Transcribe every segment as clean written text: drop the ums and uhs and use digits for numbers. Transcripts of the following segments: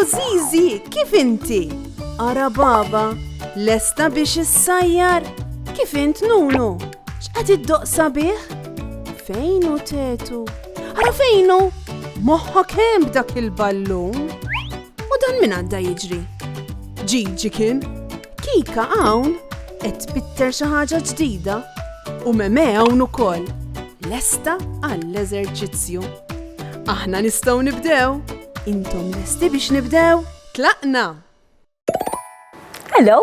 Zizi, kif inti? Ara baba, lesta biex issajjar? Kif int Nunu? X'qed iddoqsa bih? Fejnu tetu? Ara fejnu? Moħħok hemm b'dak il-ballun? U dan min għadda jiġri? Ġiġi kien? Kika hawn qed tbitter xi ħaġa ġdida u Meme hawn ukoll. Lesta għall-eżerċizzju. Aħna nistgħu nibdew. Intom lesti biex nibdew? Tlaqna! Hello!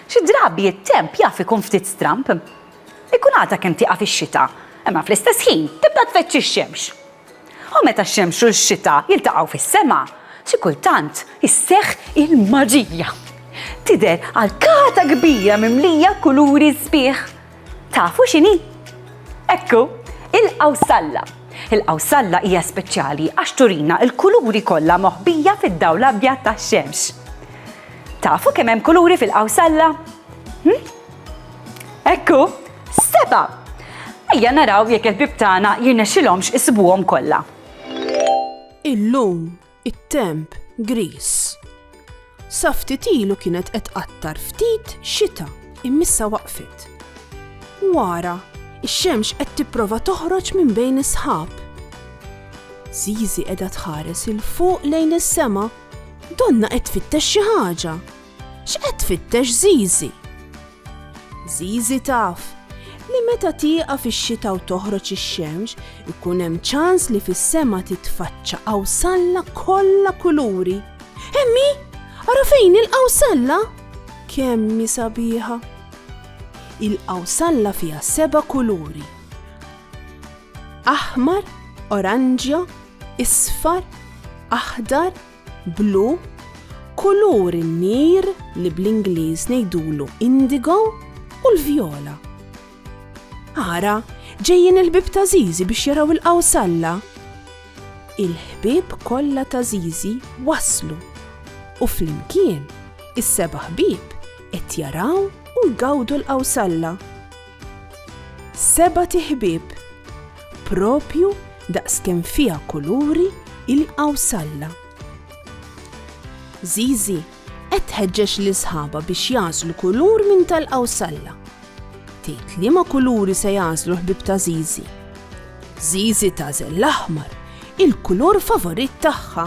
Xi drabi t-temp jaf ikun ftit stramp. Ikun għadha kemm tieqa fix-xita, imma fl-istess ħin tibda tfeċċi x-xemx. U meta x-xemx u x-xita jiltaqgħu fis-sema, xi kultant isseħħ il-maġija. Tidher għalkata kbira mimlija kuluri sbieħ. Tafu x'inhi? Ekku, il-qawsalla. Il-qawsalla hija speċjali għax turina l-kuluri kollha moħbija fid-dawl abjad tax-xemx. Tafu kemm hemm kuluri fil-qawsalla? Ekku, 7. Ejja naraw jekk il-bib tagħna jirnexxilhomx isibuhom kollha. Illum it-temp gris. Sa ftit ilu kienet qed tqattar ftit xita immissa waqfet. Wara, ix-xemx qed tipprova toħroġ minn bejn is-sħab. Zizi qiegħda tħares il fuq lejn is-sema, donna qed tfittex xi ħaġa. X'qed tfittex Zizi? Zizi taf li meta tieqa fix-xita u toħroġ ix-xemx ikun hemm ċans li fis-sema titfaċċa qawsalla kollha kuluri. Hemmi, ara fejn il-qawsalla? Kemmi sabiħa. Il-qawsalla fiha 7 kuluri. Aħmar, oranġja, isfar, aħdar, blu, kulur in-nier li bl-Ingliż ngħidulu indigo u l-vjola. Ara, ġejjin il-ħbieb ta' Zizi biex jaraw il-qawsalla. Il-ħbieb kollha ta' Zizi waslu u flimkien is-7 ħbieb qed jaraw u jgawdu l-qawsalla. 7 ħbieb propju daqskemm fiha kuluri il-qawsalla. Zizi qed tħeġġeġ l-isħaba biex jażlu kulur minn tal-qawsalla. Tgħid liema kuluri se jażlu ħbieb ta' Zizi. Zizi tażel l-aħmar, il-kulur favorit tagħha.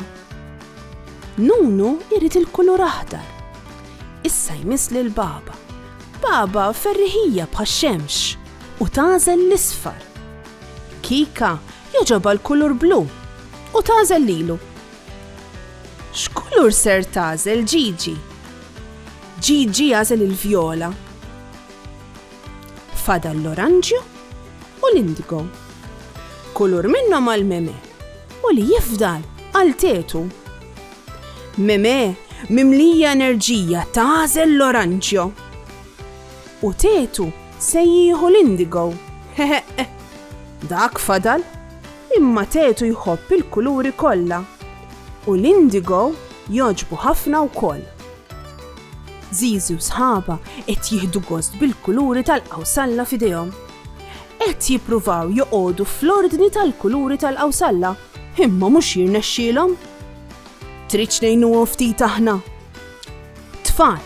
Nunu jrid il-kulur aħdar. Issa jmiss lil baba. Baba ferriħija bħax-xemx u tażel l-isfar. Kika joġobha l-kulur blu u tażel lilu. X'kulur ser tażel Ġiġi? Ġiġi jażel il-vjola. Fadal l-oranġju u l-indigo. Kulur minnhom għal Meme u li jifdal għal tetu. Meme mimlija enerġija tażel l-oranġju. U tetu se jieħu l-indigo. Dak fadal, imma tetu jħobb il-kuluri kollha u l-indigo joġbu ħafna wkoll. Zizi u sħaba qed jieħdu gost bil-kuluri tal-qawsalla f'idejhom. Qed jippruvaw joqogħdu fl-ordni tal-kuluri tal-qawsalla, imma mhux jirnexxielhom. Trid ngħinuhom ftit aħna. Tfal,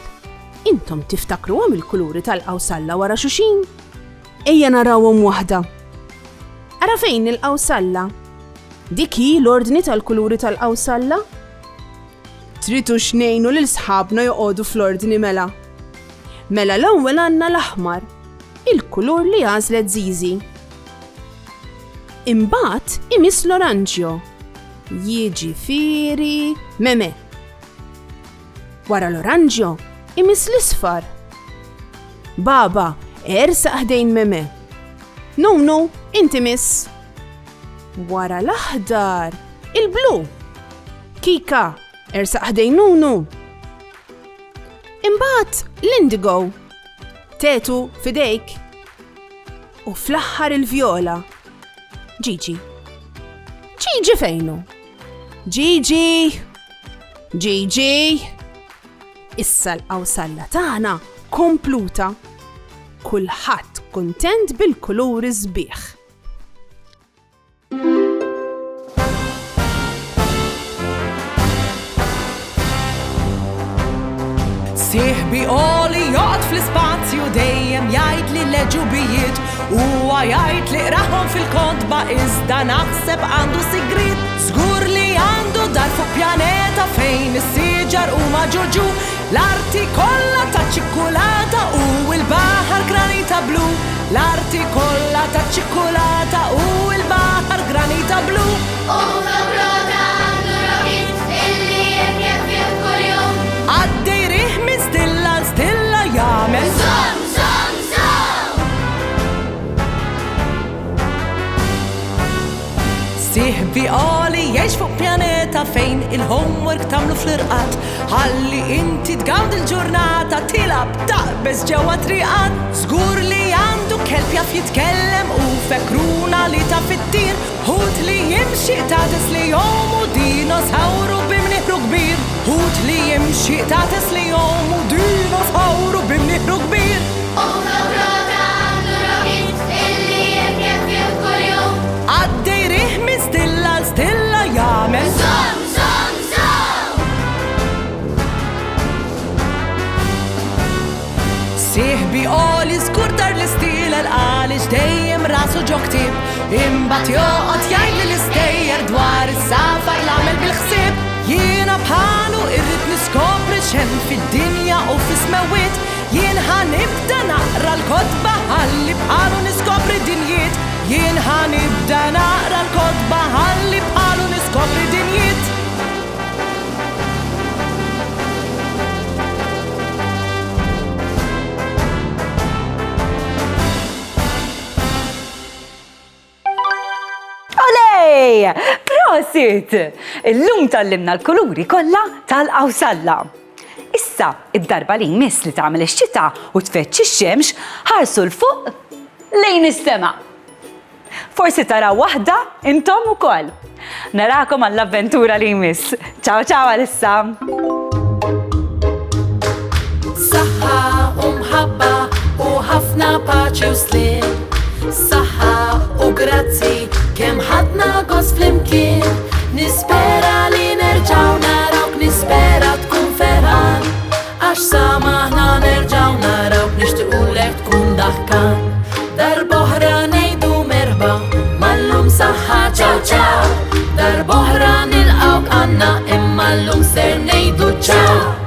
intom tiftakruhom il-kuluri tal-qawsalla wara xulxin? Ejja narawhom waħda. Ara fejn il-qawsalla? Dik hi l-ordni tal-kuluri tal-qawsalla? Tridu x'ngħinu lil sħabna joqogħdu fl-ordni mela. Mela l-ewwel għandna l-aħmar, il-kulur li għażlet Zizi. Imbagħad imiss l-oranġjo. Jiġifieri Meme. Wara l-oranġjo imiss l-isfar. Baba, ersaq ħdejn Meme. Nunu, inti miss. Wara l-aħdar, il-blu. Kika, ersaq ħdejn Nunu. Imbagħad l-indigo. Tetu fidejk. U fl-aħħar il-vjola. Ġiġi. Ġiġi fejnu? Ġiġi. Ġiġi. Issa l-qawsalla tagħna kompluta. Kulħadd kuntent bil-kuluri sbieħ. biqoli joqgħod fl-ispazju dejjem jgħid li leġubijiet huwa jgħid li qrahom fil-kontba iżda naħseb għandu sigrit. Żgur li għandu dar fuq pjaneta fejn is-siġar huma ġuġu, l-arti kollha ta' ċikkulata u l-baħar granita blu. L-arti kollha ta' ċikkulata u l-baħar granita blu. Għaddej riħ minn stilla l-stilla jagħmel Zom, zom, zom! Sieħbi qoli jgħix fuq pjaneta fejn il-homework tagħmlu fl-irqat, ħalli inti tgawd il-ġurnata tilab taqbeż ġewwa triqat. Żgur li għandu kelb jaf jitkellem u fekruna li ta' fit-tir, ħut li jimxi tates li jomu dinosawru bimnieħru kbir. Ħut li jimxi tates li jomu dinosawru bimnieħru kbir. Għaddej riħ minn stilla l-stilla jagħmel Zom, zom, zom! Sieħbi qoli żgur dar l-istila l-għalix dejjem rasu ġo ktieb, imbagħad joqgħod jgħid l-istejjer dwar is-safar l-għamel bil-ħsieb. Jiena bħalu irrid niskopri x'hemm fid-dinja u fis-smewiet, jien ħanibda naqra l-kotba ħalli bħalu niskopri dinjiet. Jien ħanibda naqra l-kotba ħalli bħalu niskopri dinjiet. Olej! Prosit! Illum tallimna l-kuluri kollha tal-qawsalla. Issa, id-darba li jmiss li tagħmel ix-xita u tfeċċi x-xemx ħarsu l-fuq lejn is-sema. Forsi tara waħda intom ukoll. Narakom għall-avventura li jmiss. Ciao ciao għalissa. Saħħa u mħabba u ħafna paċi u slim. Saħħa u grazzi kemm ħadna gost flimkien. Nispera li nerġaw narawk, nispera tkun ferħan, għax samaħna nerġaw narawk nixtiequlek tkun daħkan. Darboħra ngħidu merħba mallum saħħa ċaw ċaw. Darboħra nilqawk għandna imma llum ser ngħidu ċaw.